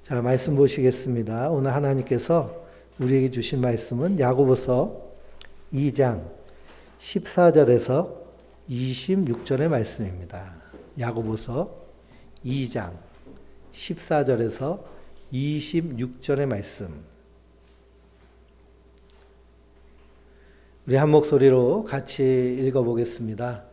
자, 말씀 보시겠습니다. 오늘 하나님께서 우리에게 주신 말씀은 야고보서 2장 14절에서 26절의 말씀입니다. 야고보서 2장 14절에서 26절의 말씀. 우리 한 목소리로 같이 읽어보겠습니다.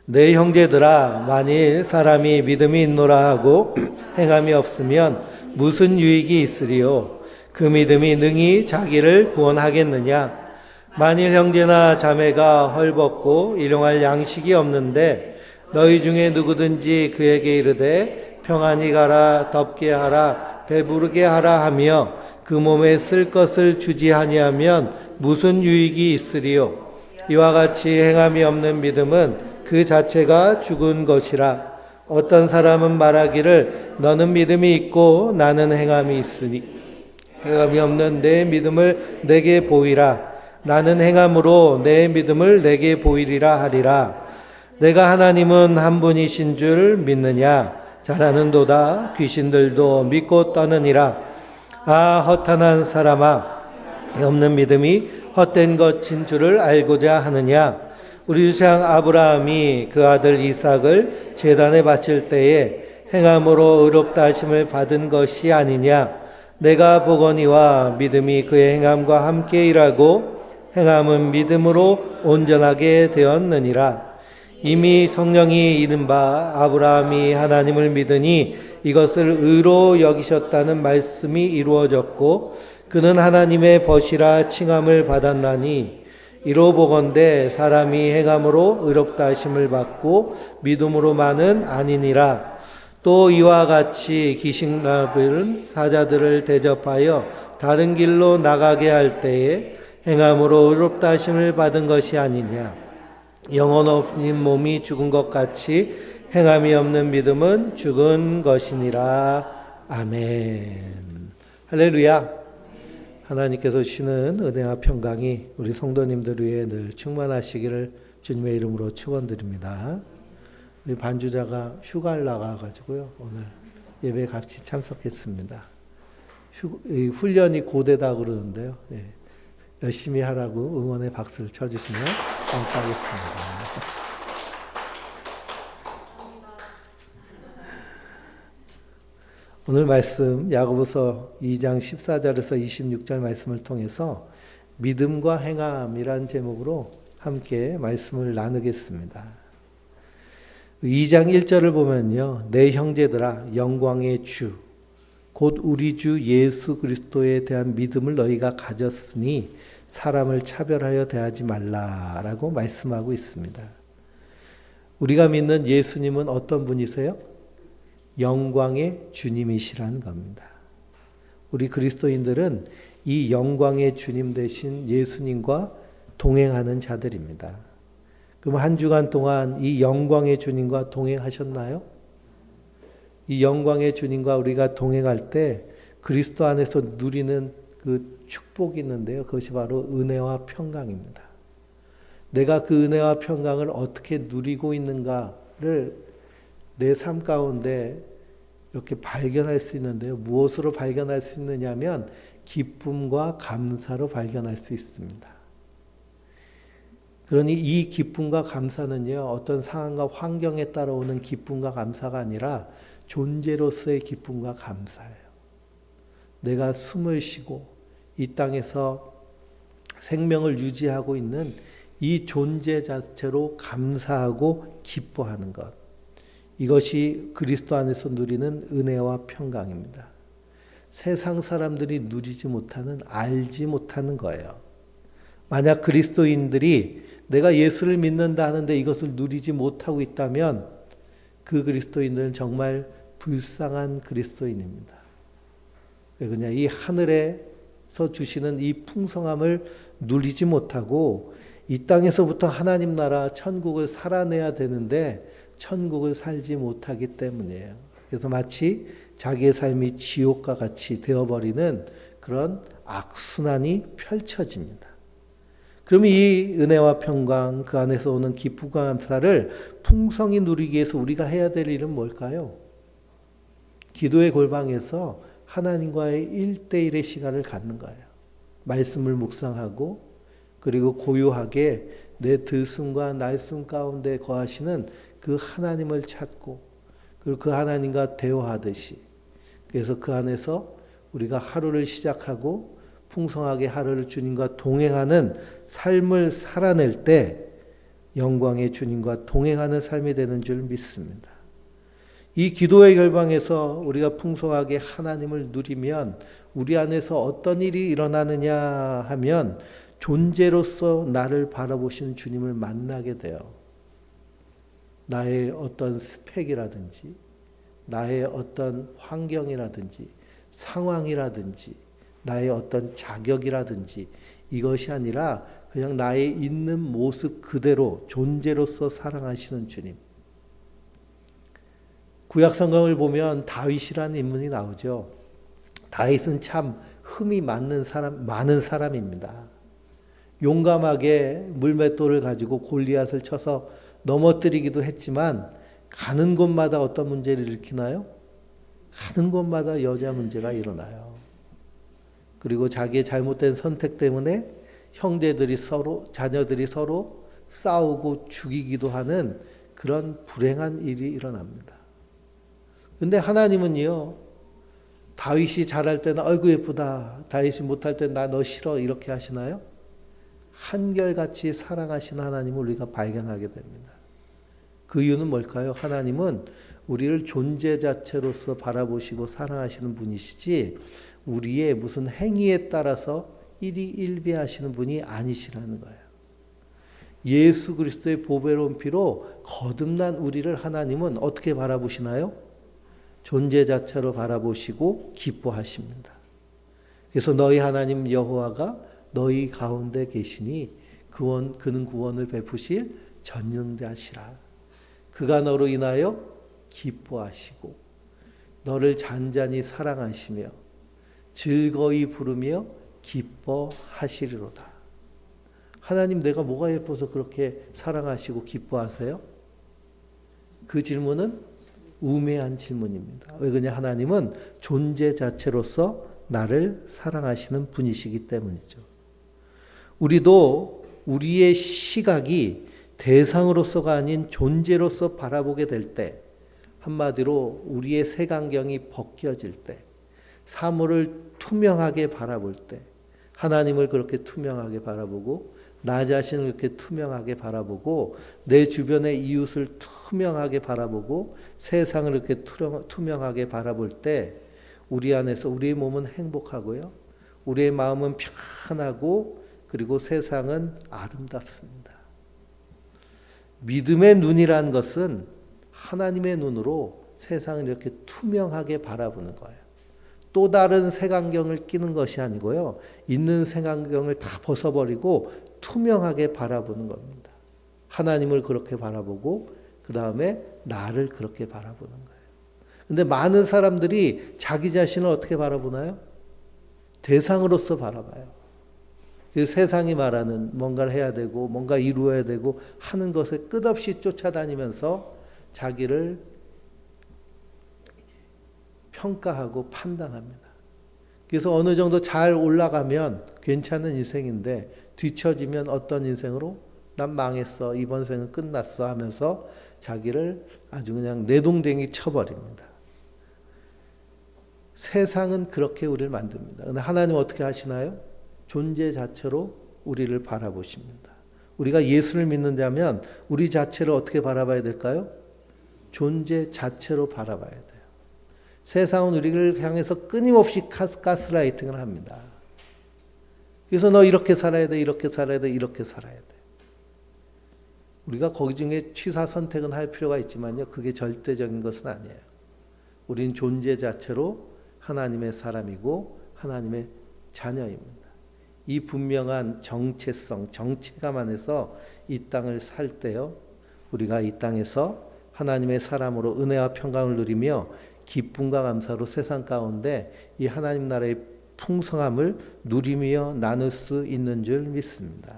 내 형제들아, 만일 사람이 믿음이 있노라 하고 행함이 없으면 무슨 유익이 있으리요? 그 믿음이 능히 자기를 구원하겠느냐? 만일 형제나 자매가 헐벗고 일용할 양식이 없는데 너희 중에 누구든지 그에게 이르되 평안히 가라, 덥게 하라, 배부르게 하라 하며 그 몸에 쓸 것을 주지 아니하면 무슨 유익이 있으리요? 이와 같이 행함이 없는 믿음은 그 자체가 죽은 것이라. 어떤 사람은 말하기를 너는 믿음이 있고 나는 행함이 있으니 행함이 없는 내 믿음을 내게 보이라. 나는 행함으로 내 믿음을 내게 보이리라 하리라. 내가 하나님은 한 분이신 줄 믿느냐? 잘하는도다. 귀신들도 믿고 떠느니라. 아, 허탄한 사람아, 없는 믿음이 헛된 것인 줄을 알고자 하느냐? 우리 조상 아브라함이 그 아들 이삭을 제단에 바칠 때에 행함으로 의롭다 하심을 받은 것이 아니냐? 내가 보거니와 믿음이 그의 행함과 함께 일하고 행함은 믿음으로 온전하게 되었느니라. 이미 성령이 이른 바 아브라함이 하나님을 믿으니 이것을 의로 여기셨다는 말씀이 이루어졌고 그는 하나님의 벗이라 칭함을 받았나니 이로 보건대 사람이 행함으로 의롭다 하심을 받고 믿음으로만은 아니니라. 또 이와 같이 귀신들은 사자들을 대접하여 다른 길로 나가게 할 때에 행함으로 의롭다 하심을 받은 것이 아니냐. 영혼 없는 몸이 죽은 것 같이 행함이 없는 믿음은 죽은 것이니라. 아멘. 할렐루야. 하나님께서 주시는 은혜와 평강이 우리 성도님들 위해 늘 충만하시기를 주님의 이름으로 축원드립니다. 우리 반주자가 휴가를 나가가지고요, 오늘 예배 같이 참석했습니다. 훈련이 고되다 그러는데요. 예, 열심히 하라고 응원의 박수를 쳐주시면 감사하겠습니다. 오늘 말씀 야고보서 2장 14절에서 26절 말씀을 통해서 믿음과 행함이라는 제목으로 함께 말씀을 나누겠습니다. 2장 1절을 보면요. 내 형제들아, 영광의 주 곧 우리 주 예수 그리스도에 대한 믿음을 너희가 가졌으니 사람을 차별하여 대하지 말라라고 말씀하고 있습니다. 우리가 믿는 예수님은 어떤 분이세요? 영광의 주님이시라는 겁니다. 우리 그리스도인들은 이 영광의 주님 되신 예수님과 동행하는 자들입니다. 그럼 한 주간 동안 이 영광의 주님과 동행하셨나요? 이 영광의 주님과 우리가 동행할 때 그리스도 안에서 누리는 그 축복이 있는데요. 그것이 바로 은혜와 평강입니다. 내가 그 은혜와 평강을 어떻게 누리고 있는가를 내 삶 가운데 이렇게 발견할 수 있는데요. 무엇으로 발견할 수 있느냐면 기쁨과 감사로 발견할 수 있습니다. 그러니 이 기쁨과 감사는요, 어떤 상황과 환경에 따라오는 기쁨과 감사가 아니라 존재로서의 기쁨과 감사예요. 내가 숨을 쉬고 이 땅에서 생명을 유지하고 있는 이 존재 자체로 감사하고 기뻐하는 것. 이것이 그리스도 안에서 누리는 은혜와 평강입니다. 세상 사람들이 누리지 못하는, 알지 못하는 거예요. 만약 그리스도인들이 내가 예수를 믿는다 하는데 이것을 누리지 못하고 있다면 그 그리스도인들은 정말 불쌍한 그리스도인입니다. 왜 그러냐? 이 하늘에서 주시는 이 풍성함을 누리지 못하고 이 땅에서부터 하나님 나라 천국을 살아내야 되는데 천국을 살지 못하기 때문이에요. 그래서 마치 자기의 삶이 지옥과 같이 되어버리는 그런 악순환이 펼쳐집니다. 그럼 이 은혜와 평강, 그 안에서 오는 기쁨과 감사를 풍성히 누리기 위해서 우리가 해야 될 일은 뭘까요? 기도의 골방에서 하나님과의 1대1의 시간을 갖는 거예요. 말씀을 묵상하고 그리고 고요하게 내 들숨과 날숨 가운데 거하시는 그 하나님을 찾고 그리고 그 하나님과 대화하듯이 그래서 그 안에서 우리가 하루를 시작하고 풍성하게 하루를 주님과 동행하는 삶을 살아낼 때 영광의 주님과 동행하는 삶이 되는 줄 믿습니다. 이 기도의 결방에서 우리가 풍성하게 하나님을 누리면 우리 안에서 어떤 일이 일어나느냐 하면 존재로서 나를 바라보시는 주님을 만나게 돼요. 나의 어떤 스펙이라든지 나의 어떤 환경이라든지 상황이라든지 나의 어떤 자격이라든지 이것이 아니라 그냥 나의 있는 모습 그대로 존재로서 사랑하시는 주님. 구약 성경을 보면 다윗이라는 인물이 나오죠. 다윗은 참 흠이 많은 사람입니다. 용감하게 물맷돌을 가지고 골리앗을 쳐서 넘어뜨리기도 했지만 가는 곳마다 어떤 문제를 일으키나요? 가는 곳마다 여자 문제가 일어나요. 그리고 자기의 잘못된 선택 때문에 자녀들이 서로 싸우고 죽이기도 하는 그런 불행한 일이 일어납니다. 근데 하나님은요, 다윗이 잘할 때는 아이고 예쁘다. 다윗이 못할 때는 나 너 싫어. 이렇게 하시나요? 한결같이 사랑하시는 하나님을 우리가 발견하게 됩니다. 그 이유는 뭘까요? 하나님은 우리를 존재 자체로서 바라보시고 사랑하시는 분이시지 우리의 무슨 행위에 따라서 일희일비하시는 분이 아니시라는 거예요. 예수 그리스도의 보배로운 피로 거듭난 우리를 하나님은 어떻게 바라보시나요? 존재 자체로 바라보시고 기뻐하십니다. 그래서 너희 하나님 여호와가 너희 가운데 계시니 그는 구원을 베푸실 전능자시라. 그가 너로 인하여 기뻐하시고 너를 잔잔히 사랑하시며 즐거이 부르며 기뻐하시리로다. 하나님 내가 뭐가 예뻐서 그렇게 사랑하시고 기뻐하세요? 그 질문은 우매한 질문입니다. 왜 그러냐? 하나님은 존재 자체로서 나를 사랑하시는 분이시기 때문이죠. 우리도 우리의 시각이 대상으로서가 아닌 존재로서 바라보게 될 때, 한마디로 우리의 색안경이 벗겨질 때, 사물을 투명하게 바라볼 때, 하나님을 그렇게 투명하게 바라보고 나 자신을 그렇게 투명하게 바라보고 내 주변의 이웃을 투명하게 바라보고 세상을 이렇게 투명하게 바라볼 때 우리 안에서 우리의 몸은 행복하고요. 우리의 마음은 편하고 그리고 세상은 아름답습니다. 믿음의 눈이란 것은 하나님의 눈으로 세상을 이렇게 투명하게 바라보는 거예요. 또 다른 색안경을 끼는 것이 아니고요. 있는 색안경을 다 벗어버리고 투명하게 바라보는 겁니다. 하나님을 그렇게 바라보고 그 다음에 나를 그렇게 바라보는 거예요. 근데 많은 사람들이 자기 자신을 어떻게 바라보나요? 대상으로서 바라봐요. 세상이 말하는 뭔가를 해야 되고 뭔가 이루어야 되고 하는 것에 끝없이 쫓아다니면서 자기를 평가하고 판단합니다. 그래서 어느 정도 잘 올라가면 괜찮은 인생인데 뒤처지면 어떤 인생으로? 난 망했어. 이번 생은 끝났어 하면서 자기를 아주 그냥 내동댕이 쳐버립니다. 세상은 그렇게 우리를 만듭니다. 그런데 하나님은 어떻게 하시나요? 존재 자체로 우리를 바라보십니다. 우리가 예수를 믿는다면 우리 자체를 어떻게 바라봐야 될까요? 존재 자체로 바라봐야 돼요. 세상은 우리를 향해서 끊임없이 가스라이팅을 합니다. 그래서 너 이렇게 살아야 돼, 이렇게 살아야 돼, 이렇게 살아야 돼. 우리가 거기 중에 취사 선택은 할 필요가 있지만요. 그게 절대적인 것은 아니에요. 우리는 존재 자체로 하나님의 사람이고 하나님의 자녀입니다. 이 분명한 정체성, 정체감 안에서 이 땅을 살 때요. 우리가 이 땅에서 하나님의 사람으로 은혜와 평강을 누리며 기쁨과 감사로 세상 가운데 이 하나님 나라의 풍성함을 누리며 나눌 수 있는 줄 믿습니다.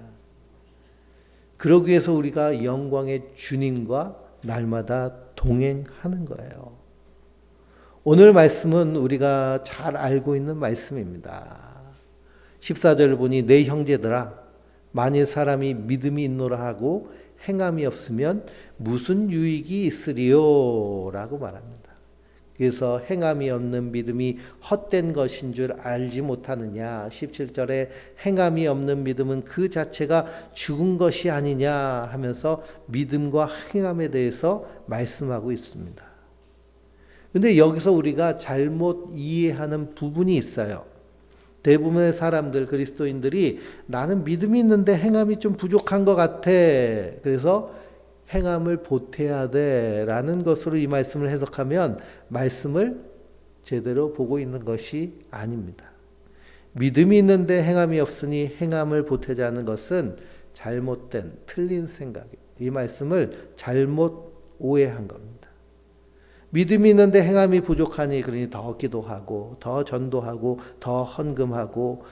그러기 위해서 우리가 영광의 주님과 날마다 동행하는 거예요. 오늘 말씀은 우리가 잘 알고 있는 말씀입니다. 14절 보니 내 형제들아 만일 사람이 믿음이 있노라 하고 행함이 없으면 무슨 유익이 있으리요? 라고 말합니다. 그래서 행함이 없는 믿음이 헛된 것인 줄 알지 못하느냐. 17절에 행함이 없는 믿음은 그 자체가 죽은 것이 아니냐 하면서 믿음과 행함에 대해서 말씀하고 있습니다. 근데 여기서 우리가 잘못 이해하는 부분이 있어요. 대부분의 사람들, 그리스도인들이 나는 믿음이 있는데 행함이 좀 부족한 것 같아. 그래서 행함을 보태야 돼 라는 것으로 이 말씀을 해석하면 말씀을 제대로 보고 있는 것이 아닙니다. 믿음이 있는데 행함이 없으니 행함을 보태자는 것은 잘못된 틀린 생각이에요. 이 말씀을 잘못 오해한 겁니다. 믿음이 있는데 행함이 부족하니 그러니 더 기도하고 더 전도하고 더 헌금하고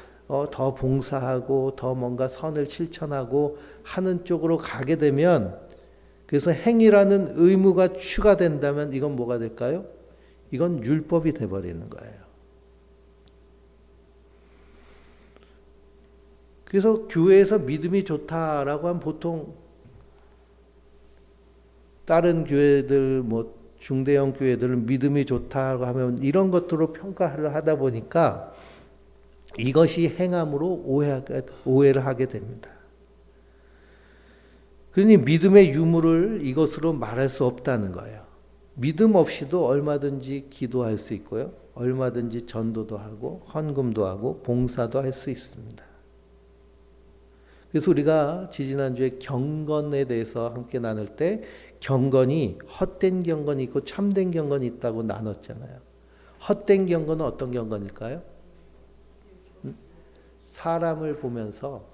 더 봉사하고 더 뭔가 선을 실천하고 하는 쪽으로 가게 되면, 그래서 행위라는 의무가 추가된다면 이건 뭐가 될까요? 이건 율법이 돼버리는 거예요. 그래서 교회에서 믿음이 좋다라고 하면 보통 다른 교회들 중대형 교회들은 믿음이 좋다고 하면 이런 것들로 평가를 하다 보니까 이것이 행함으로 오해를 하게 됩니다. 그러니 믿음의 유무를 이것으로 말할 수 없다는 거예요. 믿음 없이도 얼마든지 기도할 수 있고요. 얼마든지 전도도 하고 헌금도 하고 봉사도 할 수 있습니다. 그래서 우리가 지지난주에 경건에 대해서 함께 나눌 때 경건이 헛된 경건이 있고 참된 경건이 있다고 나눴잖아요. 헛된 경건은 어떤 경건일까요? 사람을 보면서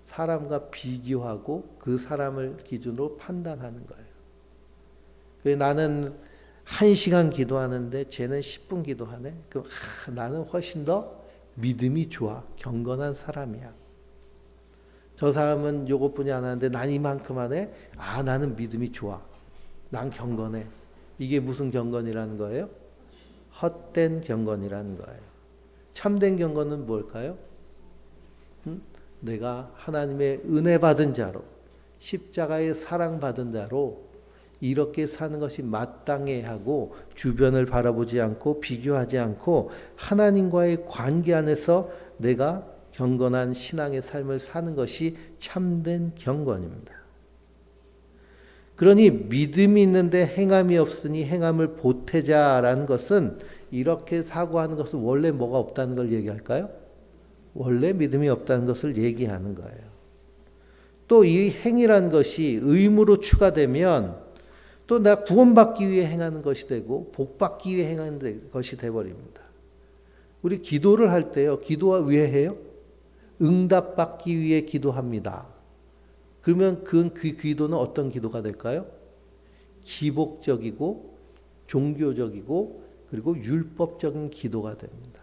사람과 비교하고 그 사람을 기준으로 판단하는 거예요. 그래, 나는 1시간 기도하는데 쟤는 10분 기도하네. 그럼 나는 훨씬 더 믿음이 좋아. 경건한 사람이야. 저 사람은 요것뿐이 안 하는데 난 이만큼 하네. 나는 믿음이 좋아. 난 경건해. 이게 무슨 경건이라는 거예요? 헛된 경건이라는 거예요. 참된 경건은 뭘까요? 내가 하나님의 은혜 받은 자로, 십자가의 사랑받은 자로 이렇게 사는 것이 마땅해 하고 주변을 바라보지 않고 비교하지 않고 하나님과의 관계 안에서 내가 경건한 신앙의 삶을 사는 것이 참된 경건입니다. 그러니 믿음이 있는데 행함이 없으니 행함을 보태자라는 것은 이렇게 사고하는 것은 원래 뭐가 없다는 걸 얘기할까요? 원래 믿음이 없다는 것을 얘기하는 거예요. 또 이 행위라는 것이 의무로 추가되면 또 내가 구원받기 위해 행하는 것이 되고 복받기 위해 행하는 것이 되어버립니다. 우리 기도를 할 때요. 기도와 왜 해요? 응답받기 위해 기도합니다. 그러면 그 기도는 어떤 기도가 될까요? 기복적이고 종교적이고 그리고 율법적인 기도가 됩니다.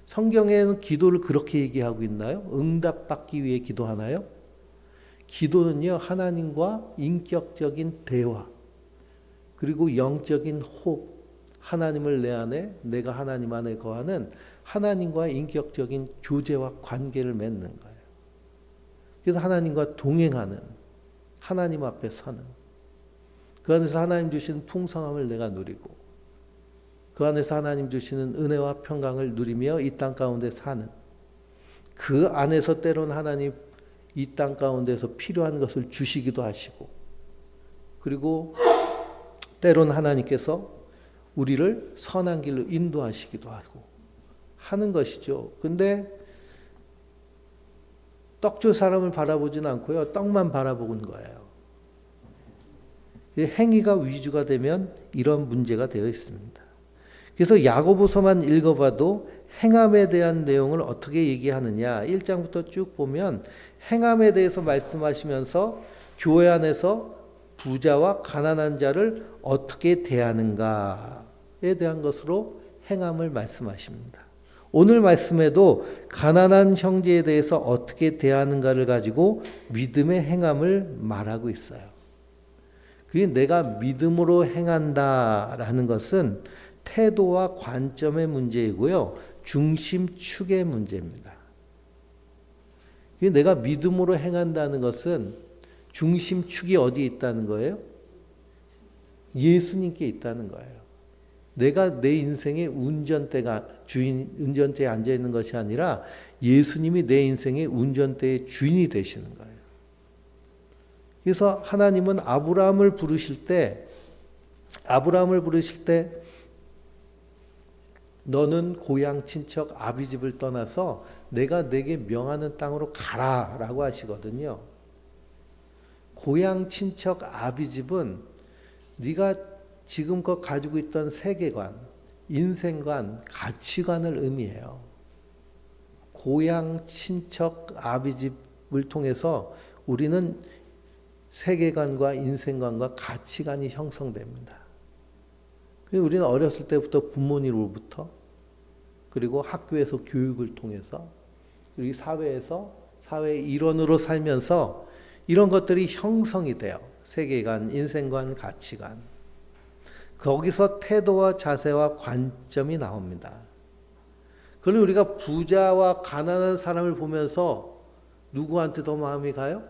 성경에는 기도를 그렇게 얘기하고 있나요? 응답받기 위해 기도하나요? 기도는요, 하나님과 인격적인 대화, 그리고 영적인 호흡, 하나님을 내 안에, 내가 하나님 안에 거하는 하나님과의 인격적인 교제와 관계를 맺는 거예요. 그래서 하나님과 동행하는, 하나님 앞에 서는, 그 안에서 하나님 주시는 풍성함을 내가 누리고, 그 안에서 하나님 주시는 은혜와 평강을 누리며 이 땅 가운데 사는, 그 안에서 때로는 하나님 이 땅 가운데서 필요한 것을 주시기도 하시고, 그리고 때로는 하나님께서 우리를 선한 길로 인도하시기도 하고 하는 것이죠. 근데 떡 줄 사람을 바라보지는 않고요. 떡만 바라보는 거예요. 행위가 위주가 되면 이런 문제가 되어 있습니다. 그래서 야고보서만 읽어봐도 행함에 대한 내용을 어떻게 얘기하느냐. 1장부터 쭉 보면 행함에 대해서 말씀하시면서 교회 안에서 부자와 가난한 자를 어떻게 대하는가에 대한 것으로 행함을 말씀하십니다. 오늘 말씀에도 가난한 형제에 대해서 어떻게 대하는가를 가지고 믿음의 행함을 말하고 있어요. 그게 내가 믿음으로 행한다라는 것은 태도와 관점의 문제이고요. 중심축의 문제입니다. 내가 믿음으로 행한다는 것은 중심축이 어디 있다는 거예요? 예수님께 있다는 거예요. 내가 내 인생의 운전대에 앉아 있는 것이 아니라 예수님이 내 인생의 운전대의 주인이 되시는 거예요. 그래서 하나님은 아브라함을 부르실 때 너는 고향 친척 아비집을 떠나서 내가 내게 명하는 땅으로 가라라고 하시거든요. 고향 친척 아비집은 네가 지금껏 가지고 있던 세계관, 인생관, 가치관을 의미해요. 고향 친척 아비집을 통해서 우리는 세계관과 인생관과 가치관이 형성됩니다. 우리는 어렸을 때부터 부모님으로부터, 그리고 학교에서 교육을 통해서, 그리고 사회의 일원으로 살면서 이런 것들이 형성이 돼요. 세계관, 인생관, 가치관. 거기서 태도와 자세와 관점이 나옵니다. 그런데 우리가 부자와 가난한 사람을 보면서 누구한테 더 마음이 가요?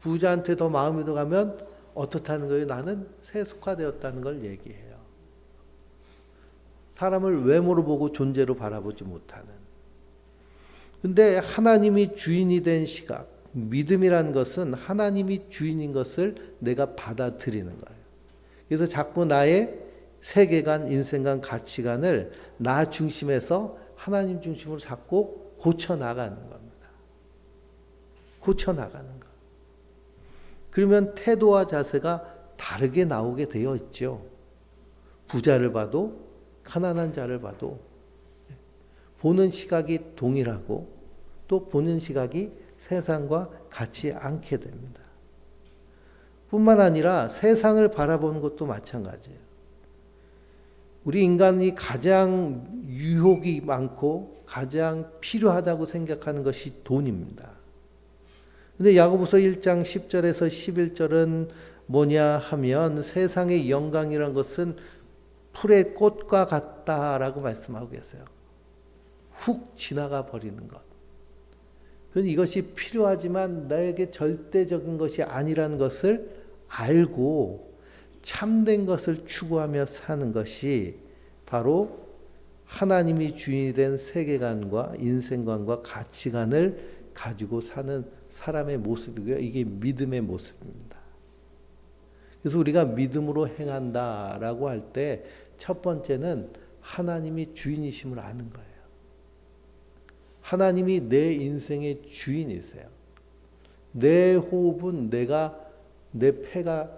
부자한테 더 마음이 가면 어떻다는 거예요? 나는 세속화되었다는 걸 얘기해요. 사람을 외모로 보고 존재로 바라보지 못하는. 근데 하나님이 주인이 된 시각, 믿음이라는 것은 하나님이 주인인 것을 내가 받아들이는 거예요. 그래서 자꾸 나의 세계관, 인생관, 가치관을 나 중심에서 하나님 중심으로 자꾸 고쳐나가는 겁니다. 고쳐나가는 것. 그러면 태도와 자세가 다르게 나오게 되어 있죠. 부자를 봐도 가난한 자를 봐도 보는 시각이 동일하고 또 보는 시각이 세상과 같지 않게 됩니다. 뿐만 아니라 세상을 바라보는 것도 마찬가지예요. 우리 인간이 가장 유혹이 많고 가장 필요하다고 생각하는 것이 돈입니다. 근데 야고보서 1장 10절에서 11절은 뭐냐 하면 세상의 영광이란 것은 풀의 꽃과 같다라고 말씀하고 계세요. 훅 지나가 버리는 것. 그건 이것이 필요하지만 나에게 절대적인 것이 아니라는 것을 알고 참된 것을 추구하며 사는 것이 바로 하나님이 주인이 된 세계관과 인생관과 가치관을 가지고 사는 사람의 모습이고요. 이게 믿음의 모습입니다. 그래서 우리가 믿음으로 행한다라고 할 때 첫 번째는 하나님이 주인이심을 아는 거예요. 하나님이 내 인생의 주인이세요. 내 호흡은 내 폐가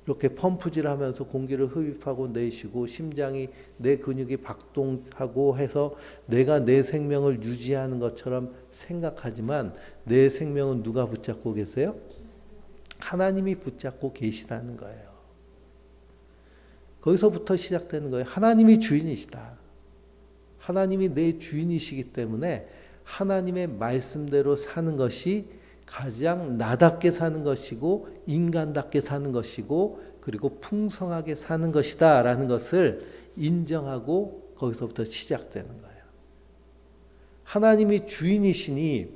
이렇게 펌프질하면서 공기를 흡입하고 내쉬고 심장이 내 근육이 박동하고 해서 내가 내 생명을 유지하는 것처럼 생각하지만 내 생명은 누가 붙잡고 계세요? 하나님이 붙잡고 계시다는 거예요. 거기서부터 시작되는 거예요. 하나님이 주인이시다. 하나님이 내 주인이시기 때문에 하나님의 말씀대로 사는 것이 가장 나답게 사는 것이고 인간답게 사는 것이고 그리고 풍성하게 사는 것이다 라는 것을 인정하고 거기서부터 시작되는 거예요. 하나님이 주인이시니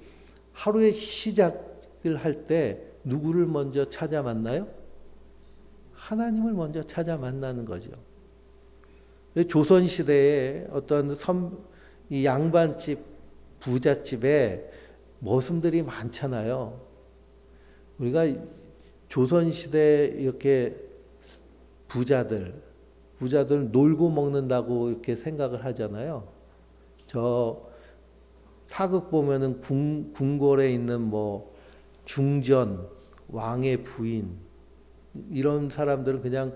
하루의 시작을 할 때 누구를 먼저 찾아 만나요? 하나님을 먼저 찾아 만나는 거죠. 조선시대에 어떤 이 양반집, 부잣집에 머슴들이 많잖아요. 우리가 조선시대 이렇게 부자들 놀고 먹는다고 이렇게 생각을 하잖아요. 저 사극 보면은 궁궐에 있는 뭐 중전, 왕의 부인, 이런 사람들은 그냥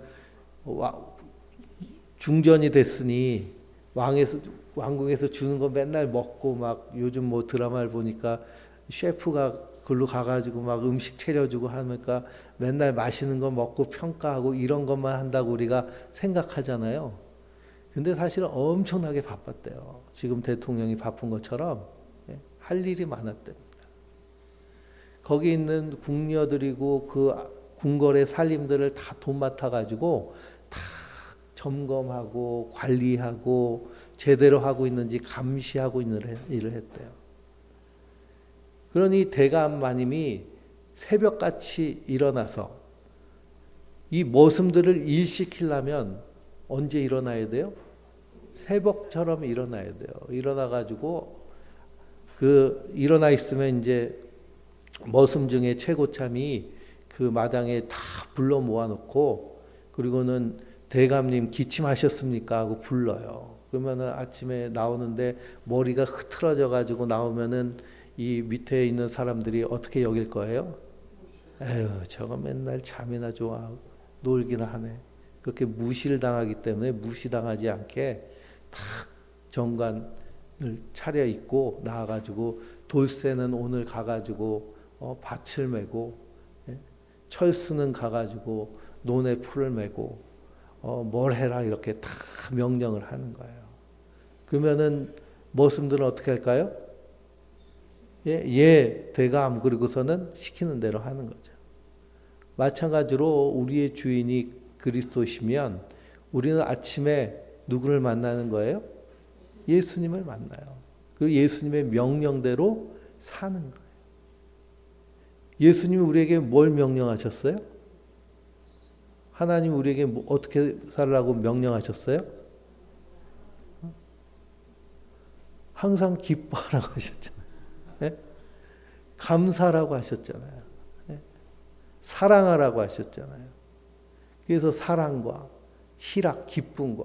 중전이 됐으니 왕궁에서 주는 거 맨날 먹고 막 요즘 뭐 드라마를 보니까 셰프가 글로 가가지고 막 음식 차려주고 하니까 맨날 맛있는 거 먹고 평가하고 이런 것만 한다고 우리가 생각하잖아요. 근데 사실은 엄청나게 바빴대요. 지금 대통령이 바쁜 것처럼 할 일이 많았답니다. 거기 있는 궁녀들이고 그 궁궐의 살림들을 다 돈 맡아가지고 다 점검하고 관리하고 제대로 하고 있는지 감시하고 있는 일을 했대요. 그러니 대감마님이 새벽같이 일어나서 이 머슴들을 일시키려면 언제 일어나야 돼요? 새벽처럼 일어나야 돼요. 일어나가지고 일어나 있으면 이제 머슴 중에 최고참이 그 마당에 다 불러 모아놓고 그리고는 대감님 기침하셨습니까? 하고 불러요. 그러면은 아침에 나오는데 머리가 흐트러져 가지고 나오면은 이 밑에 있는 사람들이 어떻게 여길 거예요? 에휴, 저거 맨날 잠이나 좋아하고 놀기나 하네. 그렇게 무시를 당하기 때문에 무시당하지 않게 탁 정관을 차려입고 나와가지고 돌쇠는 오늘 가가지고 밭을 메고 철수는 가가지고 논에 풀을 메고 뭘 해라 이렇게 다 명령을 하는 거예요. 그러면은 머슴들은 어떻게 할까요? 예, 대감 그리고서는 시키는 대로 하는 거죠. 마찬가지로 우리의 주인이 그리스도시면 우리는 아침에 누구를 만나는 거예요? 예수님을 만나요. 그리고 예수님의 명령대로 사는 거예요. 예수님이 우리에게 뭘 명령하셨어요? 하나님 우리에게 어떻게 살라고 명령하셨어요? 항상 기뻐하라고 하셨잖아요. 네? 감사라고 하셨잖아요. 네? 사랑하라고 하셨잖아요. 그래서 사랑과 희락, 기쁨과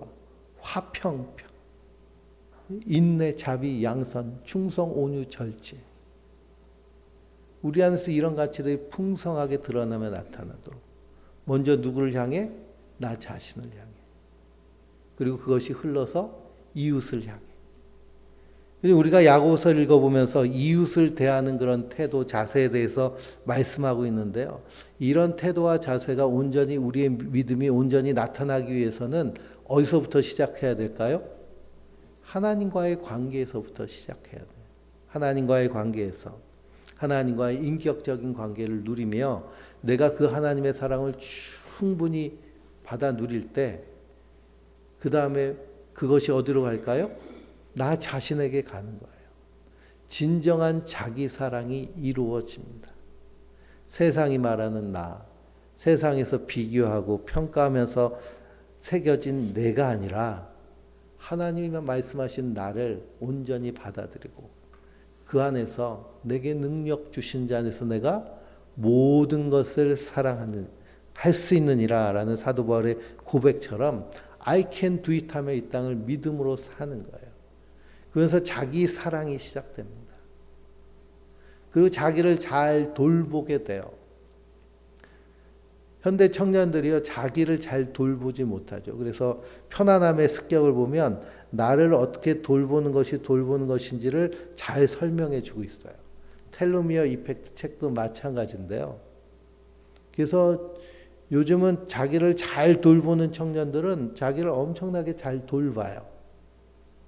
화평, 인내, 자비, 양선, 충성, 온유, 절제. 우리 안에서 이런 가치들이 풍성하게 드러나며 나타나도록 먼저 누구를 향해? 나 자신을 향해. 그리고 그것이 흘러서 이웃을 향해. 그리고 우리가 야고보서를 읽어보면서 이웃을 대하는 그런 태도, 자세에 대해서 말씀하고 있는데요. 이런 태도와 자세가 온전히 우리의 믿음이 온전히 나타나기 위해서는 어디서부터 시작해야 될까요? 하나님과의 관계에서부터 시작해야 돼요. 하나님과의 관계에서. 하나님과의 인격적인 관계를 누리며 내가 그 하나님의 사랑을 충분히 받아 누릴 때 그 다음에 그것이 어디로 갈까요? 나 자신에게 가는 거예요. 진정한 자기 사랑이 이루어집니다. 세상이 말하는 나, 세상에서 비교하고 평가하면서 새겨진 내가 아니라 하나님이 말씀하신 나를 온전히 받아들이고 그 안에서 내게 능력 주신 자 안에서 내가 모든 것을 사랑하는 할 수 있느니라 라는 사도 바울의 고백처럼 I can do it 하며 이 땅을 믿음으로 사는 거예요. 그러면서 자기 사랑이 시작됩니다. 그리고 자기를 잘 돌보게 돼요. 현대 청년들이요, 자기를 잘 돌보지 못하죠. 그래서 편안함의 습격을 보면 나를 어떻게 돌보는 것이 돌보는 것인지를 잘 설명해 주고 있어요. 텔로미어 이펙트 책도 마찬가지인데요. 그래서 요즘은 자기를 잘 돌보는 청년들은 자기를 엄청나게 잘 돌봐요.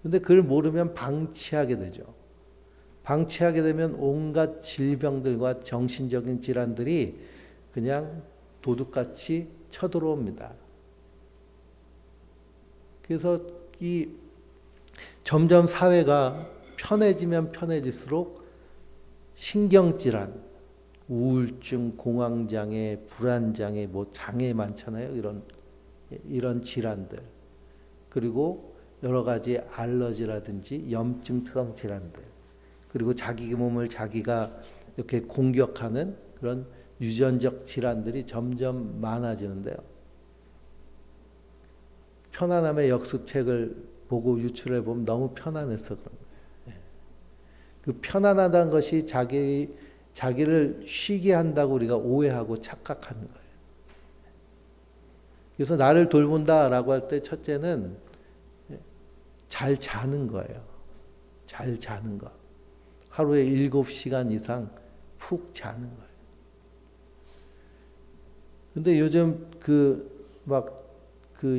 근데 그걸 모르면 방치하게 되죠. 방치하게 되면 온갖 질병들과 정신적인 질환들이 그냥 도둑같이 쳐들어옵니다. 그래서 이 점점 사회가 편해지면 편해질수록 신경질환, 우울증, 공황장애, 불안장애, 뭐 장애 많잖아요. 이런 질환들. 그리고 여러 가지 알러지라든지 염증성 질환들. 그리고 자기 몸을 자기가 이렇게 공격하는 그런 유전적 질환들이 점점 많아지는데요. 편안함의 역습책을 보고 유출해 보면 너무 편안해서 그런 거예요. 그 편안하다는 것이 자기를 쉬게 한다고 우리가 오해하고 착각하는 거예요. 그래서 나를 돌본다라고 할 때 첫째는 잘 자는 거예요. 잘 자는 것. 하루에 7시간 이상 푹 자는 거예요. 근데 요즘 그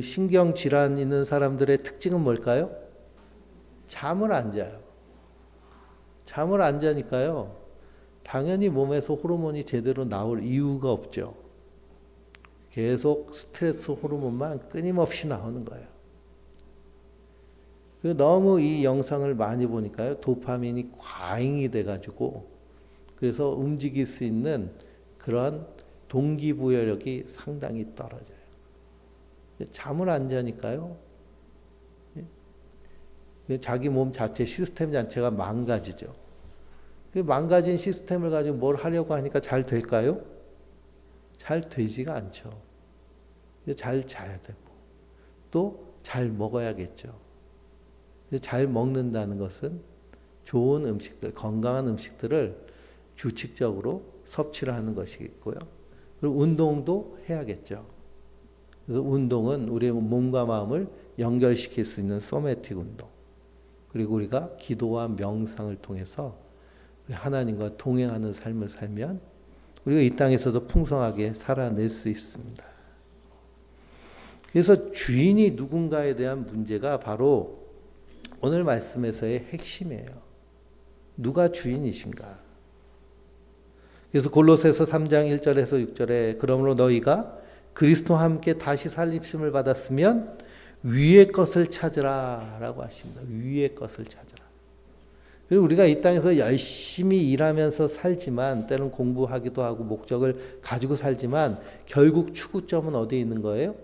신경 질환 있는 사람들의 특징은 뭘까요? 잠을 안 자요. 잠을 안 자니까요. 당연히 몸에서 호르몬이 제대로 나올 이유가 없죠. 계속 스트레스 호르몬만 끊임없이 나오는 거예요. 너무 이 영상을 많이 보니까요, 도파민이 과잉이 돼가지고, 그래서 움직일 수 있는 그런 동기부여력이 상당히 떨어져요. 잠을 안 자니까요, 자기 몸 자체, 시스템 자체가 망가지죠. 망가진 시스템을 가지고 뭘 하려고 하니까 잘 될까요? 잘 되지가 않죠. 잘 자야 되고, 또 잘 먹어야겠죠. 잘 먹는다는 것은 좋은 음식들, 건강한 음식들을 규칙적으로 섭취를 하는 것이겠고요. 그리고 운동도 해야겠죠. 그래서 운동은 우리의 몸과 마음을 연결시킬 수 있는 소매틱 운동. 그리고 우리가 기도와 명상을 통해서 하나님과 동행하는 삶을 살면 우리가 이 땅에서도 풍성하게 살아낼 수 있습니다. 그래서 주인이 누군가에 대한 문제가 바로 오늘 말씀에서의 핵심이에요. 누가 주인이신가? 그래서 골로새서 3장 1절에서 6절에 그러므로 너희가 그리스도와 함께 다시 살림심을 받았으면 위의 것을 찾으라 라고 하십니다. 위의 것을 찾으라. 그리고 우리가 이 땅에서 열심히 일하면서 살지만, 때로는 공부하기도 하고 목적을 가지고 살지만 결국 추구점은 어디에 있는 거예요?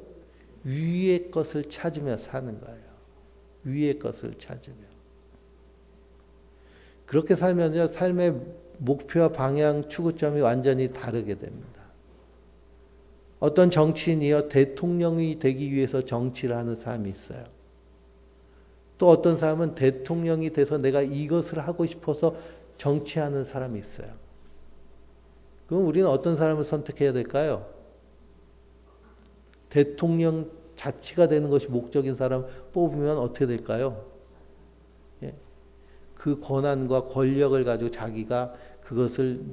위의 것을 찾으며 사는 거예요. 위의 것을 찾으며. 그렇게 살면요, 삶의 목표와 방향, 추구점이 완전히 다르게 됩니다. 어떤 정치인이요, 대통령이 되기 위해서 정치를 하는 사람이 있어요. 또 어떤 사람은 대통령이 돼서 내가 이것을 하고 싶어서 정치하는 사람이 있어요. 그럼 우리는 어떤 사람을 선택해야 될까요? 대통령 자치가 되는 것이 목적인 사람 뽑으면 어떻게 될까요? 예. 그 권한과 권력을 가지고 자기가 그것을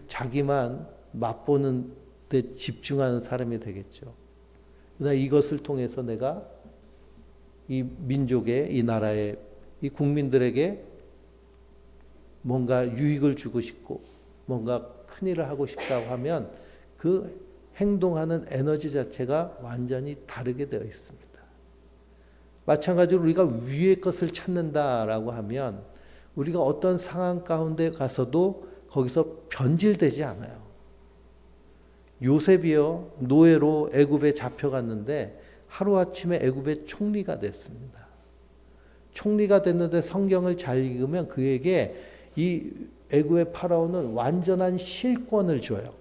자기만 맛보는 데 집중하는 사람이 되겠죠. 그러나 이것을 통해서 내가 이 민족의, 이 나라의, 이 국민들에게 뭔가 유익을 주고 싶고 뭔가 큰일을 하고 싶다고 하면 그 행동하는 에너지 자체가 완전히 다르게 되어 있습니다. 마찬가지로 우리가 위의 것을 찾는다라고 하면 우리가 어떤 상황 가운데 가서도 거기서 변질되지 않아요. 요셉이요, 노예로 애굽에 잡혀갔는데 하루아침에 애굽의 총리가 됐습니다. 총리가 됐는데 성경을 잘 읽으면 그에게 이 애굽의 파라오는 완전한 실권을 줘요.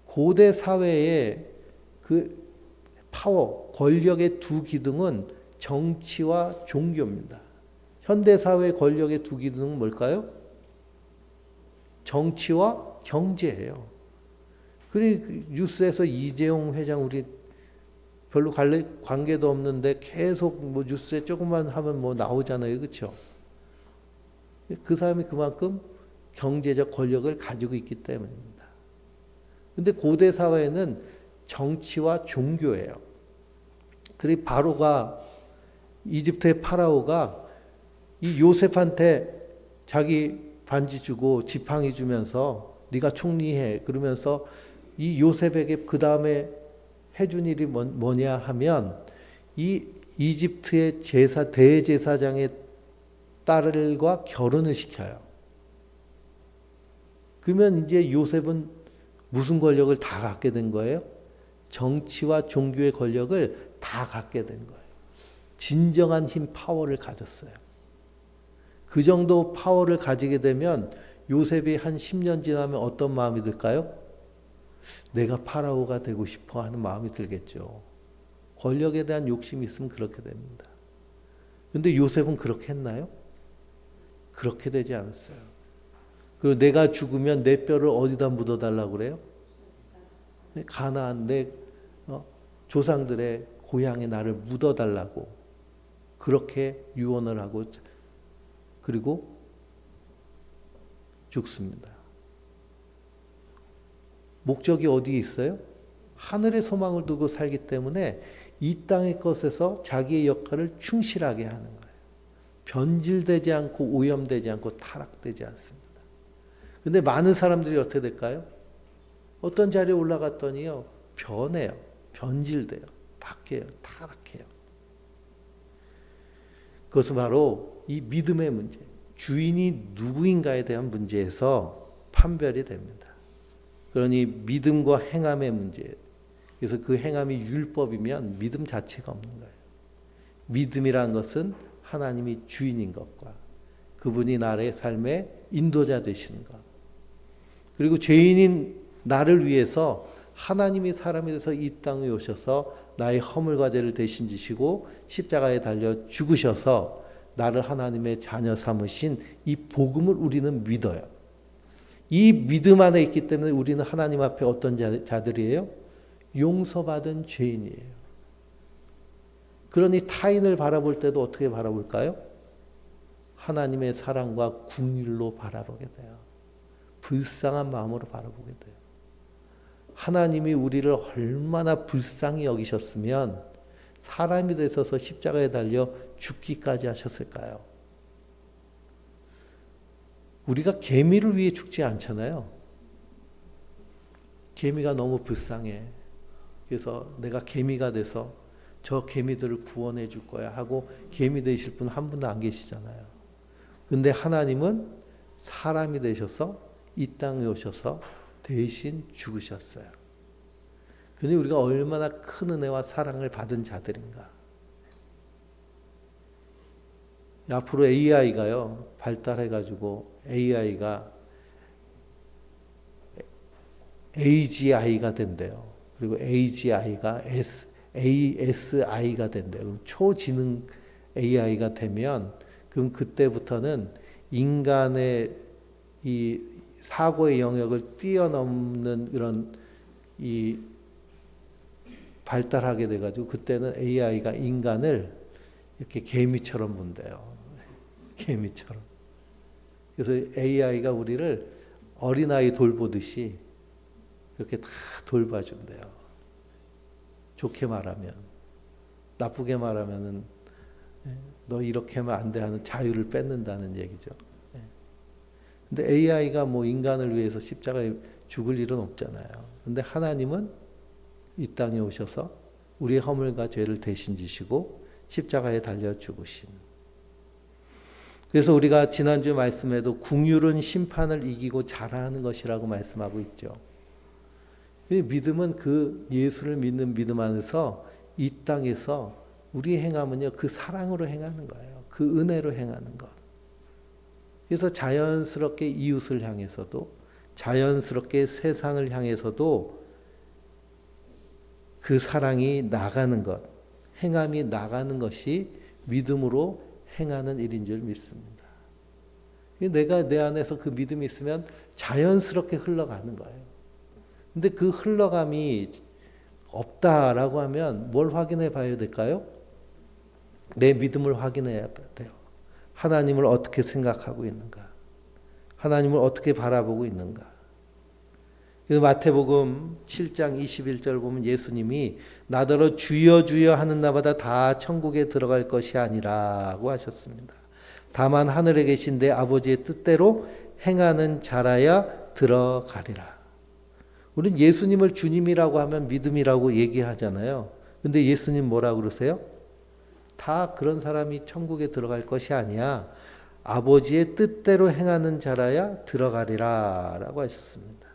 고대 사회의 그 파워, 권력의 두 기둥은 정치와 종교입니다. 현대 사회의 권력의 두 기둥은 뭘까요? 정치와 경제예요. 그리고 뉴스에서 이재용 회장 우리 별로 관계도 없는데 계속 뭐 뉴스에 조금만 하면 뭐 나오잖아요. 그렇죠? 그 사람이 그만큼 경제적 권력을 가지고 있기 때문입니다. 근데 고대 사회는 정치와 종교예요. 그리고 바로가, 이집트의 파라오가 이 요셉한테 자기 반지 주고 지팡이 주면서 네가 총리해 그러면서 이 요셉에게 그 다음에 해준 일이 뭐냐 하면 이 이집트의 대제사장의 딸과 결혼을 시켜요. 그러면 이제 요셉은 무슨 권력을 다 갖게 된 거예요? 정치와 종교의 권력을 다 갖게 된 거예요. 진정한 힘, 파워를 가졌어요. 그 정도 파워를 가지게 되면 요셉이 한 10년 지나면 어떤 마음이 들까요? 내가 파라오가 되고 싶어 하는 마음이 들겠죠. 권력에 대한 욕심이 있으면 그렇게 됩니다. 그런데 요셉은 그렇게 했나요? 그렇게 되지 않았어요. 그리고 내가 죽으면 내 뼈를 어디다 묻어달라고 그래요? 가나안 내 조상들의 고향에 나를 묻어달라고 그렇게 유언을 하고 그리고 죽습니다. 목적이 어디에 있어요? 하늘의 소망을 두고 살기 때문에 이 땅의 것에서 자기의 역할을 충실하게 하는 거예요. 변질되지 않고 오염되지 않고 타락되지 않습니다. 근데 많은 사람들이 어떻게 될까요? 어떤 자리에 올라갔더니요, 변해요. 변질돼요. 바뀌어요. 타락해요. 그것은 바로 이 믿음의 문제, 주인이 누구인가에 대한 문제에서 판별이 됩니다. 그러니 믿음과 행함의 문제. 그래서 그 행함이 율법이면 믿음 자체가 없는 거예요. 믿음이라는 것은 하나님이 주인인 것과 그분이 나의 삶의 인도자 되시는 것. 그리고 죄인인 나를 위해서 하나님이 사람이 돼서 이 땅에 오셔서 나의 허물과 죄를 대신 지시고 십자가에 달려 죽으셔서 나를 하나님의 자녀 삼으신 이 복음을 우리는 믿어요. 이 믿음 안에 있기 때문에 우리는 하나님 앞에 어떤 자들이에요? 용서받은 죄인이에요. 그러니 타인을 바라볼 때도 어떻게 바라볼까요? 하나님의 사랑과 긍휼로 바라보게 돼요. 불쌍한 마음으로 바라보게 돼요. 하나님이 우리를 얼마나 불쌍히 여기셨으면 사람이 되셔서 십자가에 달려 죽기까지 하셨을까요? 우리가 개미를 위해 죽지 않잖아요. 개미가 너무 불쌍해. 그래서 내가 개미가 돼서 저 개미들을 구원해 줄 거야 하고 개미 되실 분 한 분도 안 계시잖아요. 근데 하나님은 사람이 되셔서 이 땅에 오셔서 대신 죽으셨어요. 근데 우리가 얼마나 큰 은혜와 사랑을 받은 자들인가. 앞으로 AI가요, 발달해가지고 AI가 AGI가 된대요. 그리고 AGI가 ASI가 된대요. 그럼 초지능 AI가 되면, 그럼 그때부터는 인간의 이 사고의 영역을 뛰어넘는 이런 이 발달하게 돼가지고 그때는 AI가 인간을 이렇게 개미처럼 본대요. 개미처럼. 그래서 AI가 우리를 어린아이 돌보듯이 그렇게 다 돌봐준대요. 좋게 말하면. 나쁘게 말하면은 너 이렇게 하면 안 돼 하는 자유를 뺏는다는 얘기죠. 근데 AI가 뭐 인간을 위해서 십자가에 죽을 일은 없잖아요. 근데 하나님은 이 땅에 오셔서 우리의 허물과 죄를 대신 지시고 십자가에 달려 죽으신. 그래서 우리가 지난주 말씀에도 긍휼은 심판을 이기고 자라는 것이라고 말씀하고 있죠. 믿음은 그 예수를 믿는 믿음 안에서 이 땅에서 우리의 행함은요, 그 사랑으로 행하는 거예요. 그 은혜로 행하는 것. 그래서 자연스럽게 이웃을 향해서도, 자연스럽게 세상을 향해서도 그 사랑이 나가는 것, 행함이 나가는 것이 믿음으로 행하는 일인 줄 믿습니다. 내가 내 안에서 그 믿음이 있으면 자연스럽게 흘러가는 거예요. 근데 그 흘러감이 없다라고 하면 뭘 확인해 봐야 될까요? 내 믿음을 확인해야 돼요. 하나님을 어떻게 생각하고 있는가? 하나님을 어떻게 바라보고 있는가? 그래서 마태복음 7장 21절 보면 예수님이 나더러 주여 주여 하는 나마다 다 천국에 들어갈 것이 아니라고 하셨습니다. 다만 하늘에 계신 내 아버지의 뜻대로 행하는 자라야 들어가리라. 우리는 예수님을 주님이라고 하면 믿음이라고 얘기하잖아요. 근데 예수님 뭐라고 그러세요? 다 그런 사람이 천국에 들어갈 것이 아니야. 아버지의 뜻대로 행하는 자라야 들어가리라 라고 하셨습니다.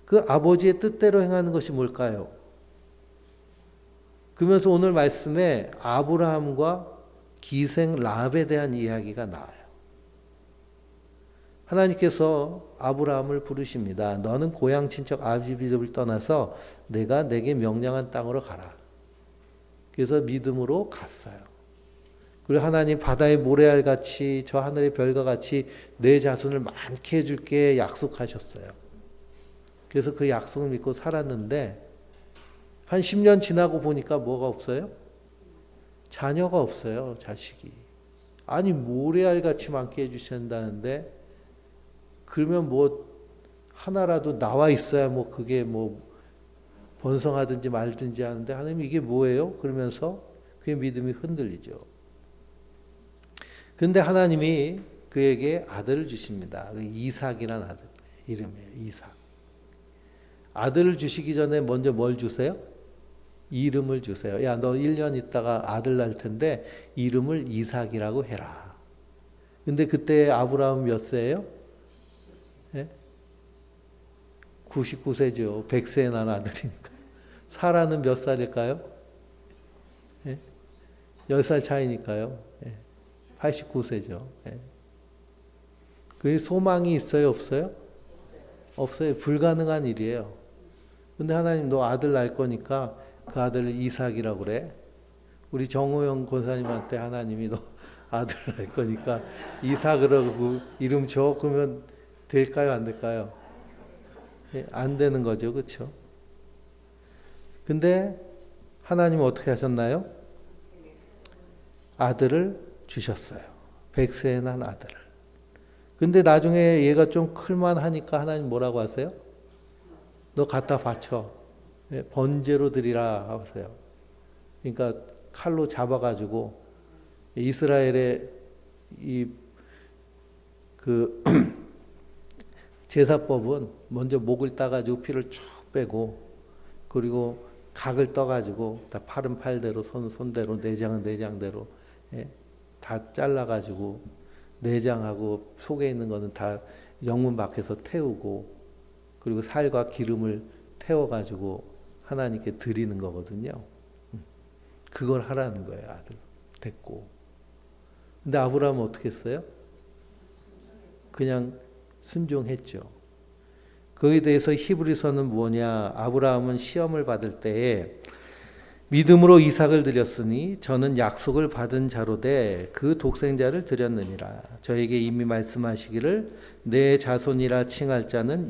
그 아버지의 뜻대로 행하는 것이 뭘까요? 그러면서 오늘 말씀에 아브라함과 기생 랍에 대한 이야기가 나와요. 하나님께서 아브라함을 부르십니다. 너는 고향 친척 아버지 집을 떠나서 내가 내게 명령한 땅으로 가라. 그래서 믿음으로 갔어요. 그리고 하나님 바다의 모래알 같이 저 하늘의 별과 같이 내 자손을 많게 해줄게 약속하셨어요. 그래서 그 약속을 믿고 살았는데 한 10년 지나고 보니까 뭐가 없어요? 자녀가 없어요. 자식이. 아니 모래알 같이 많게 해주신다는데 그러면 뭐 하나라도 나와 있어야 뭐 그게 뭐 번성하든지 말든지 하는데 하나님 이게 뭐예요? 그러면서 그의 믿음이 흔들리죠. 근데 하나님이 그에게 아들을 주십니다. 이삭이라는 아들 이름이에요. 이삭. 아들을 주시기 전에 먼저 뭘 주세요? 이름을 주세요. 야, 너 1년 있다가 아들 날 텐데 이름을 이삭이라고 해라. 근데 그때 아브라함 몇 세예요? 예? 99세죠. 100세에 난 아들이니까. 사라는 몇 살일까요? 예? 10살 차이니까요. 예. 89세죠. 예. 그 소망이 있어요, 없어요? 없어요. 불가능한 일이에요. 근데 하나님 너 아들 낳을 거니까 그 아들을 이삭이라고 그래. 우리 정호영 권사님한테 하나님이 너 아들 낳을 거니까 이삭이라고 이름 줘. 그러면 될까요, 안 될까요? 예, 안 되는 거죠. 그렇죠? 근데 하나님은 어떻게 하셨나요? 아들을 주셨어요. 100세에 난 아들을. 근데 나중에 얘가 좀 클만 하니까 하나님 뭐라고 하세요? 너 갖다 바쳐. 예, 번제로 드리라 하세요. 그러니까 칼로 잡아가지고 이스라엘의 그 제사법은 먼저 목을 따가지고 피를 쭉 빼고 그리고 각을 떠가지고 다 팔은 팔대로 손은 손대로 내장은 내장대로 예, 다 잘라가지고 내장하고 속에 있는 거는 다 영문 밖에서 태우고 그리고 살과 기름을 태워가지고 하나님께 드리는 거거든요. 그걸 하라는 거예요. 아들 됐고. 근데 아브라함은 어떻게 했어요? 그냥 순종했죠. 거기에 대해서 히브리서는 뭐냐? 아브라함은 시험을 받을 때에 믿음으로 이삭을 드렸으니 저는 약속을 받은 자로되 그 독생자를 드렸느니라. 저에게 이미 말씀하시기를 내 자손이라 칭할 자는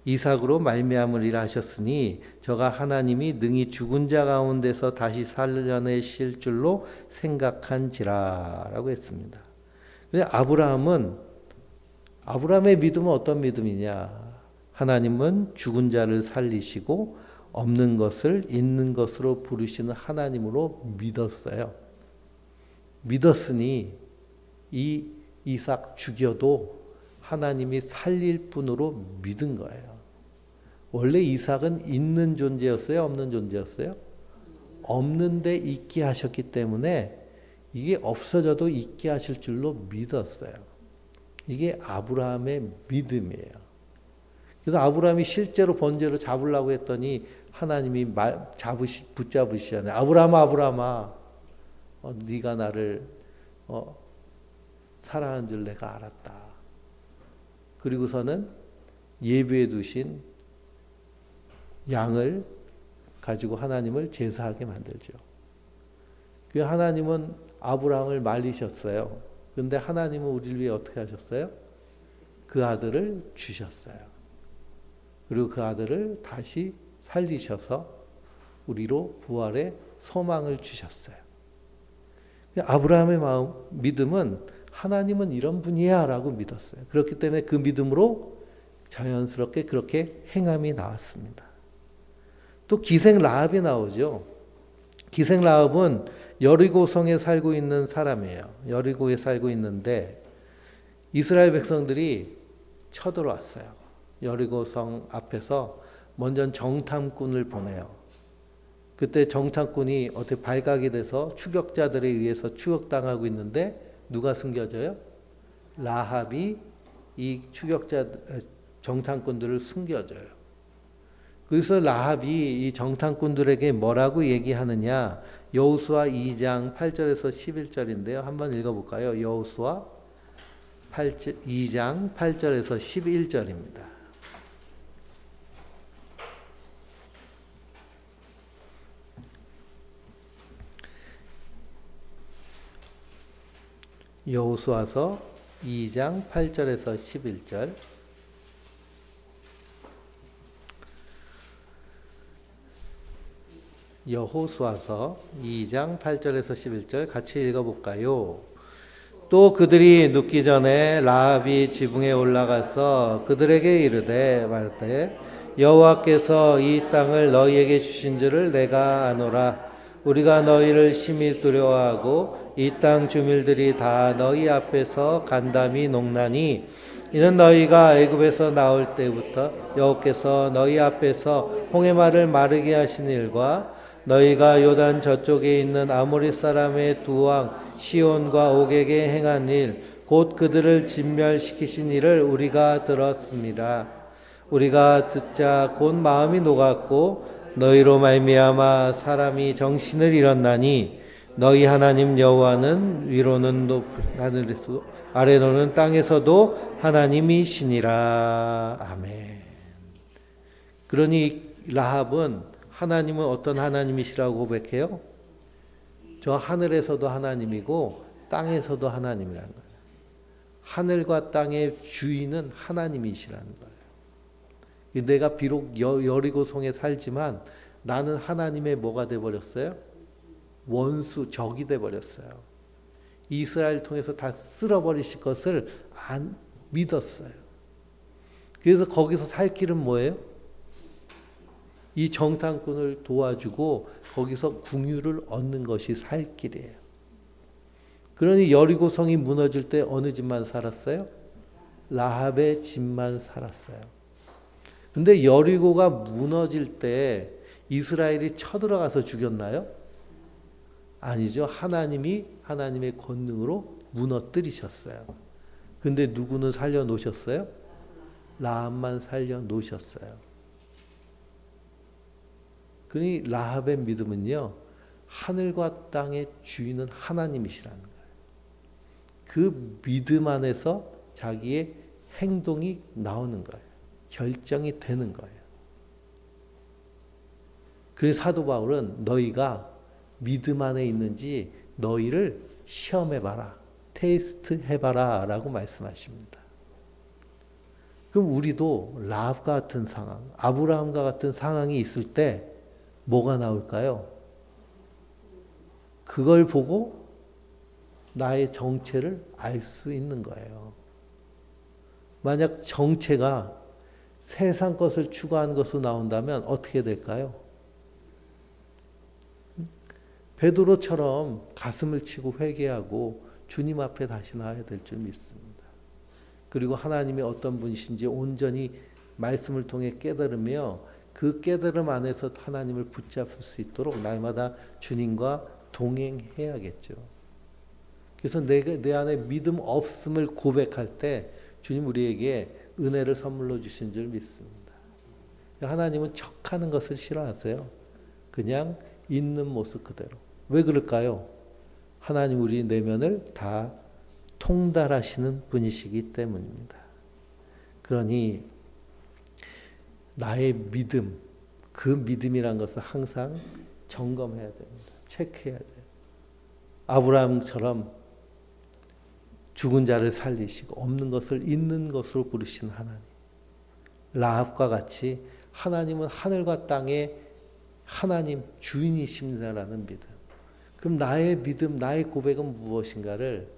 이삭으로 말미암으리라 하셨으니 저가 하나님이 능히 죽은 자 가운데서 다시 살려내실 줄로 생각한지라라고 했습니다. 근데 아브라함의 믿음은 어떤 믿음이냐? 하나님은 죽은 자를 살리시고 없는 것을 있는 것으로 부르시는 하나님으로 믿었어요. 믿었으니 이 이삭 죽여도 하나님이 살릴 분으로 믿은 거예요. 원래 이삭은 있는 존재였어요? 없는 존재였어요? 없는데 있게 하셨기 때문에 이게 없어져도 있게 하실 줄로 믿었어요. 이게 아브라함의 믿음이에요. 그래서 아브라함이 실제로 번제로 잡으려고 했더니 하나님이 붙잡으시잖아요. 아브라함아, 네가 나를 사랑하는 줄 내가 알았다. 그리고서는 예배해 두신 양을 가지고 하나님을 제사하게 만들죠. 그 하나님은 아브라함을 말리셨어요. 그런데 하나님은 우리를 위해 어떻게 하셨어요? 그 아들을 주셨어요. 그리고 그 아들을 다시 살리셔서 우리로 부활의 소망을 주셨어요. 아브라함의 믿음은 하나님은 이런 분이야 라고 믿었어요. 그렇기 때문에 그 믿음으로 자연스럽게 그렇게 행함이 나왔습니다. 또 기생 라합이 나오죠. 기생 라합은 여리고성에 살고 있는 사람이에요. 여리고에 살고 있는데 이스라엘 백성들이 쳐들어왔어요. 여리고성 앞에서 먼저 정탐꾼을 보내요. 그때 정탐꾼이 어떻게 발각이 돼서 추격자들에 의해서 추격당하고 있는데 누가 숨겨져요? 라합이 이 정탐꾼들을 숨겨줘요. 그래서 라합이 이 정탐꾼들에게 뭐라고 얘기하느냐? 여호수아 2장 8절에서 11절인데요. 한번 읽어볼까요? 여호수아 2장 8절에서 11절입니다. 여호수아서 2장 8절에서 11절. 여호수아서 2장 8절에서 11절 같이 읽어볼까요? 또 그들이 눕기 전에 라합이 지붕에 올라가서 그들에게 이르되 말되 여호와께서 이 땅을 너희에게 주신 줄을 내가 아노라. 우리가 너희를 심히 두려워하고 이 땅 주민들이 다 너희 앞에서 간담이 농나니 이는 너희가 애굽에서 나올 때부터 여호와께서 너희 앞에서 홍해마를 마르게 하신 일과 너희가 요단 저쪽에 있는 아모리 사람의 두 왕 시온과 옥에게 행한 일, 곧 그들을 진멸시키신 일을 우리가 들었습니다. 우리가 듣자 곧 마음이 녹았고 너희로 말미암아 사람이 정신을 잃었나니 너희 하나님 여호와는 위로는 높은 하늘에서 아래로는 땅에서도 하나님이시니라. 아멘. 그러니 라합은 하나님은 어떤 하나님이시라고 고백해요? 저 하늘에서도 하나님이고 땅에서도 하나님이라는 거예요. 하늘과 땅의 주인은 하나님이시라는 거예요. 내가 비록 여리고성에 살지만 나는 하나님의 뭐가 돼버렸어요? 원수, 적이 돼버렸어요. 이스라엘 통해서 다 쓸어버리실 것을 안 믿었어요. 그래서 거기서 살 길은 뭐예요? 이 정탐꾼을 도와주고 거기서 궁유를 얻는 것이 살 길이에요. 그러니 여리고성이 무너질 때 어느 집만 살았어요? 라합의 집만 살았어요. 근데 여리고가 무너질 때 이스라엘이 쳐들어가서 죽였나요? 아니죠. 하나님이 하나님의 권능으로 무너뜨리셨어요. 근데 누구는 살려 놓으셨어요? 라합만 살려 놓으셨어요. 그러니 라합의 믿음은요, 하늘과 땅의 주인은 하나님이시라는 거예요. 그 믿음 안에서 자기의 행동이 나오는 거예요. 결정이 되는 거예요. 그래서 사도 바울은 너희가 믿음 안에 있는지 너희를 시험해봐라. 테스트 해봐라. 라고 말씀하십니다. 그럼 우리도 라합과 같은 상황, 아브라함과 같은 상황이 있을 때 뭐가 나올까요? 그걸 보고 나의 정체를 알 수 있는 거예요. 만약 정체가 세상 것을 추구하는 것으로 나온다면 어떻게 될까요? 베드로처럼 가슴을 치고 회개하고 주님 앞에 다시 나와야 될 줄 믿습니다. 그리고 하나님이 어떤 분이신지 온전히 말씀을 통해 깨달으며 그 깨달음 안에서 하나님을 붙잡을 수 있도록 날마다 주님과 동행해야겠죠. 그래서 내 안에 믿음 없음을 고백할 때 주님 우리에게 은혜를 선물로 주신 줄 믿습니다. 하나님은 척하는 것을 싫어하세요. 그냥 있는 모습 그대로. 왜 그럴까요? 하나님 우리 내면을 다 통달하시는 분이시기 때문입니다. 그러니 나의 믿음, 그 믿음이란 것을 항상 점검해야 됩니다. 체크해야 돼요. 아브라함처럼 죽은 자를 살리시고 없는 것을 있는 것으로 부르신 하나님. 라합과 같이 하나님은 하늘과 땅의 하나님 주인이십니다라는 믿음. 그럼 나의 믿음, 나의 고백은 무엇인가를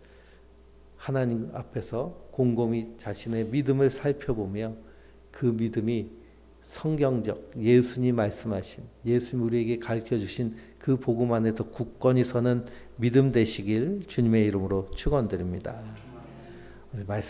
하나님 앞에서 곰곰이 자신의 믿음을 살펴보며 그 믿음이 성경적 예수님 말씀하신 예수님 우리에게 가르쳐 주신 그 복음 안에서 굳건히 서는 믿음 되시길 주님의 이름으로 축원드립니다. 말씀